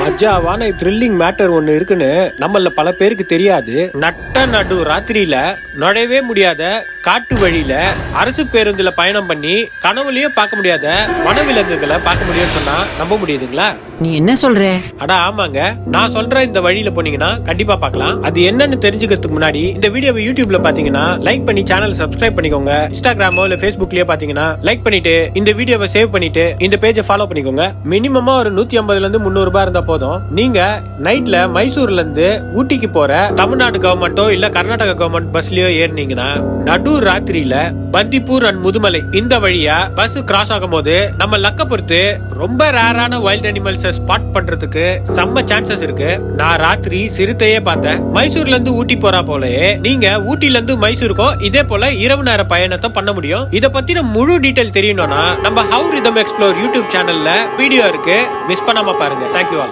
மஜாவான thrilling matter ஒண்ணு இருக்குன்னு நம்மள பல பேருக்கு தெரியாது. நடு ராத்திரியில நுழையவே முடியாத காட்டு வழியில அரசு பேருந்துல பயணம் பண்ணி கனவுலயும் பார்க்க முடியாத வனவிலங்குகளை பார்க்க முடியும்னு சொன்னா நம்ப முடியுதுங்களா? நீ என்ன சொல்ற? அடா ஆமாங்க, நான் சொல்ற இந்த வழியில போனீங்கன்னா கண்டிப்பா பார்க்கலாம். அது என்னன்னு தெரிஞ்சுக்கிறதுக்கு முன்னாடி இந்த வீடியோவை யூடியூப்ல பாத்தீங்கன்னா லைக் பண்ணி சேனல் சப்ஸ்கிரைப் பண்ணிக்கோங்க. இன்ஸ்டாகிராமோ இல்ல Facebookலயே பாத்தீங்கன்னா லைக் பண்ணிட்டு இந்த வீடியோவை சேவ் பண்ணிட்டு இந்த பேஜை ஃபாலோ பண்ணிக்கோங்க. மினிமமா ஒரு 150 இருந்து 300 ரூபாய் இருந்தா போதும். நீங்க நைட்ல மைசூர்ல இருந்து ஊட்டிக்கு போற தமிழ்நாடு கவர்மெண்டோ இல்ல கர்நாடகா கவர்மெண்ட் பஸ்லயோ ஏறினீங்கன்னா நடு ராத்திரியில பந்திப்பூர் அண்ட் முதுமலை இந்த வழியா பஸ் கிராஸ் ஆகும் போது நம்ம லக்க பொறுத்து ரொம்ப ரேரான வைல்ட் அனிமல்ஸ் ஸ்பாட் பண்றதுக்கு செம்ம சான்சஸ் இருக்கு. நான் ராத்திரி சிறுத்தையே பார்த்தேன். மைசூர்ல இருந்து ஊட்டி போறா போலயே நீங்க ஊட்டில இருந்து மைசூருக்கோ இதே போல இரவு நேர பயணத்தை பண்ண முடியும். இத பத்தின முழு டீடைல் தெரியணும்னா நம்ம ஹவ் ரிதம் எக்ஸ்ப்ளோர் யூடியூப் சேனல்ல வீடியோ இருக்கு, மிஸ் பண்ணாம பாருங்க. Thank you all.